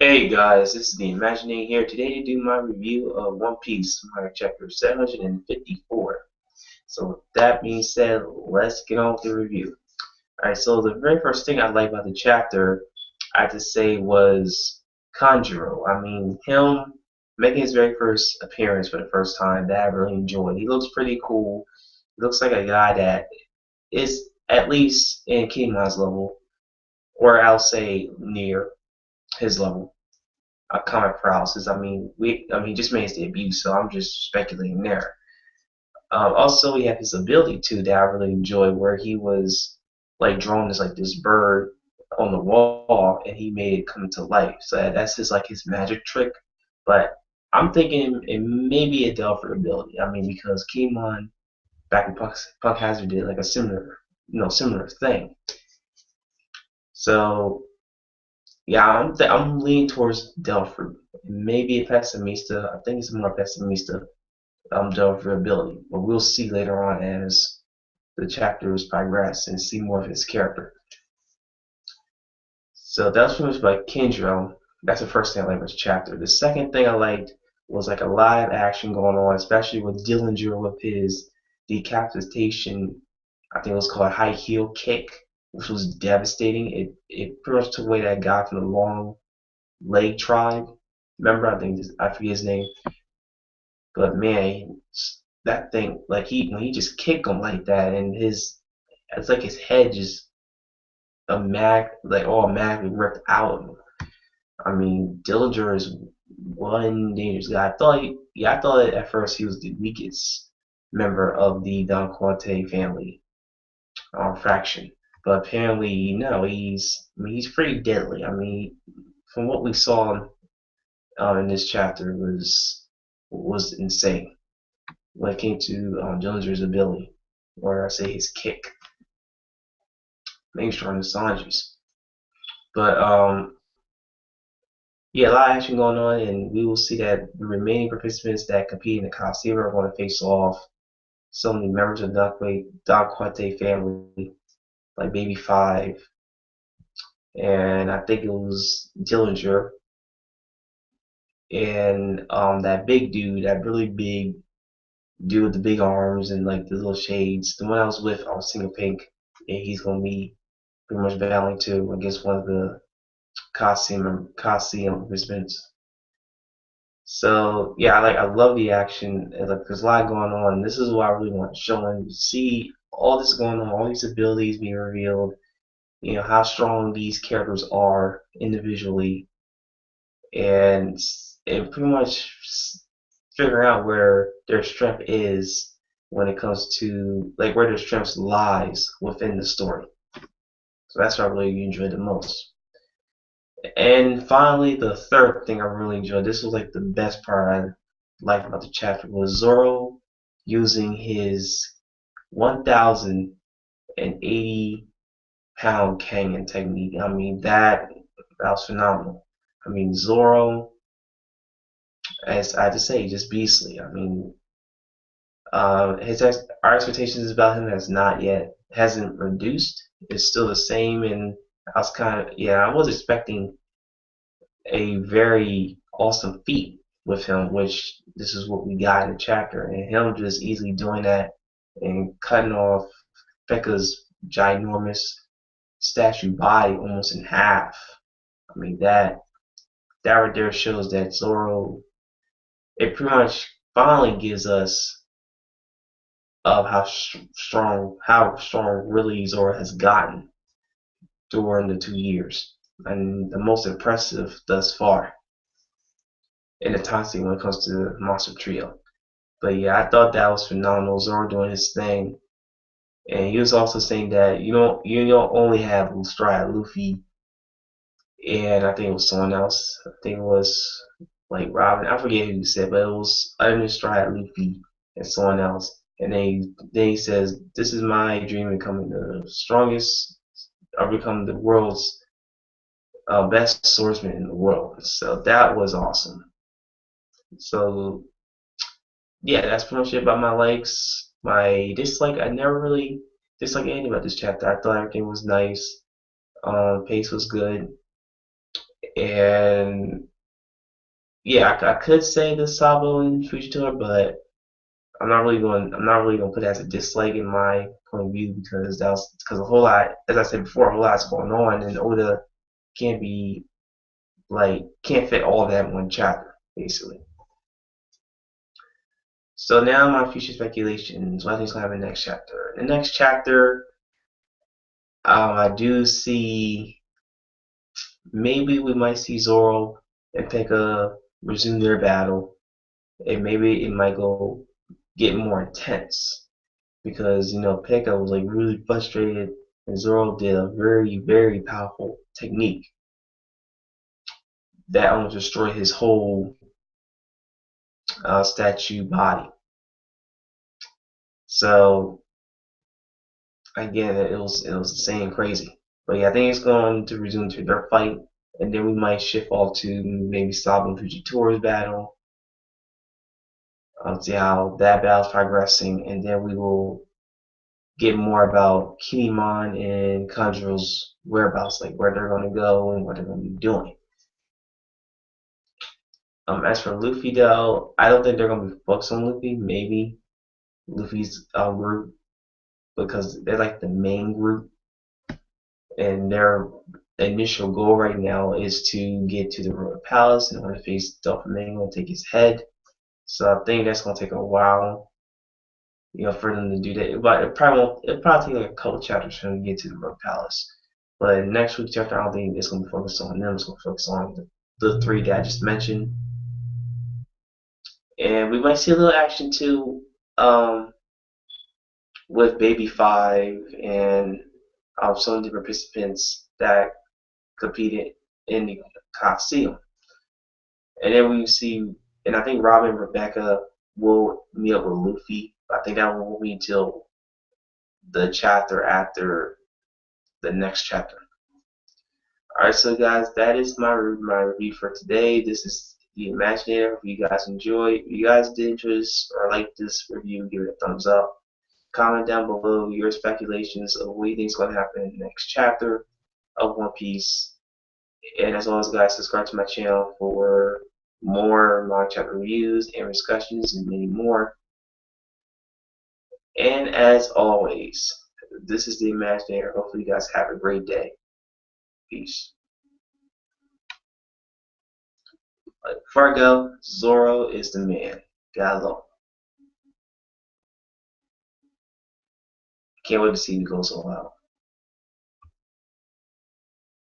Hey guys, this is the Imagining here today to do my review of One Piece, my chapter 754. So with that being said, let's get on with the review. Alright, so the very first thing I liked about the chapter, I have to say, was Kanjuro. I mean, him making his very first appearance for the first time, that I really enjoyed. He looks pretty cool. He looks like a guy that is at least in Kimon's level, or I'll say near his level. Comic paralysis. I mean, just made his debut, so I'm just speculating there. Also, he had his ability too that I really enjoyed, where he was like drawing this bird on the wall, and he made it come to life. So that's his magic trick. But I'm thinking it may be a Delphi ability. I mean, because Kimon back in Punk Hazard did like a similar thing. So yeah, I'm leaning towards Delphi. Maybe a Pessimista. I think it's more Pessimista Delphi ability, but we'll see later on as the chapters progress and see more of his character. So that's pretty much by Kendra. That's the first thing I liked about the chapter. The second thing I liked was like a live action going on, especially with Dillinger with his decapitation. I think it was called high heel kick, which was devastating. It pretty much took away that guy from the long leg tribe. Remember, I forget his name, but man, that thing like he just kicked him like that, and it's like his head just automatically ripped out of him. I mean, Dillinger is one dangerous guy. I thought at first he was the weakest member of the Don Quixote family faction, but apparently no, he's pretty deadly. I mean, from what we saw in this chapter was insane when it came to Dillinger's ability, or I say his kick, maybe stronger than Sanji's. But yeah, a lot of action going on, and we will see that the remaining participants that compete in the Coliseum are going to face off some of the members of the Don Quixote family, like Baby Five, and I think it was Dillinger, and that big dude, that really big dude with the big arms and like the little shades. The one I was with, I was Single Pink, and he's gonna be pretty much battling too against one of the Coliseum participants. So yeah, I love the action. Like there's a lot going on. This is what I really want to show and see all this going on, all these abilities being revealed. You know how strong these characters are individually, and pretty much figuring out where their strength is when it comes to like where their strength lies within the story. So that's what I really enjoyed the most. And finally, the third thing I really enjoyed, this was like the best part I liked about the chapter, was Zoro using his 1,080-pound Kangen technique. I mean, that was phenomenal. I mean, Zoro, as I had to say, just beastly. I mean, our expectations about him hasn't reduced. It's still the same, and I was expecting a very awesome feat with him, which this is what we got in the chapter, and him just easily doing that and cutting off Becca's ginormous statue body almost in half. I mean that right there shows that Zoro. It pretty much finally gives us of how strong really Zoro has gotten during the 2 years, and the most impressive thus far in the time when it comes to the Monster Trio. But yeah, I thought that was phenomenal. Zoro doing his thing, and he was also saying that you don't only have Stride Luffy, and I think it was someone else. I think it was like Robin. I forget who said, but it was other than Stride Luffy and someone else. And then he says, "This is my dream of becoming the strongest, or become the world's best swordsman in the world." So that was awesome. So yeah, that's pretty much it about my likes. My dislike, I never really disliked anything about this chapter. I thought everything was nice. Pace was good. And yeah, I could say the Sabo and Fujitora, but I'm not really going to put it as a dislike in my point of view because that was because a whole lot, as I said before, a whole lot's going on, and Oda can't be like can't fit all that in one chapter basically. So now my future speculations. What I think's gonna happen next chapter? The next chapter, I do see maybe we might see Zoro and Pekka resume their battle, and maybe it might go get more intense because Pekka was like really frustrated, and Zoro did a very powerful technique that almost destroyed his whole statue body. So again, it was the same crazy. But yeah, I think it's going to resume to their fight, and then we might shift off to maybe Sabo and Fujitora's battle. See how that battle's progressing, and then we will get more about Kinemon and Kanjuro's whereabouts, like where they're going to go and what they're going to be doing. As for Luffy, though, I don't think they're going to be focused on Luffy. Maybe Luffy's group because they're like the main group, and their initial goal right now is to get to the Royal Palace in order to face Doflamingo and take his head. So I think that's gonna take a while, for them to do that. But it probably won't. It'll probably take like a couple chapters for them to get to the Royal Palace. But next week's chapter, I don't think it's gonna be focused on them. It's gonna focus on the three that I just mentioned, and we might see a little action too, with Baby Five and some of the participants that competed in the Coliseum. And then we see, and I think Robin and Rebecca will meet up with Luffy. I think that won't be until the chapter after the next chapter. Alright, so guys, that is my review for today. This is the Imaginator. If you guys enjoyed, if you guys did enjoy this or like this review, give it a thumbs up. Comment down below your speculations of what you think is going to happen in the next chapter of One Piece. And as always, guys, subscribe to my channel for more manga chapter reviews and discussions and many more. And as always, this is the Imaginator. Hopefully, you guys have a great day. Peace. Before I go, Zoro is the man. Gotta love him. Can't wait to see him go so well.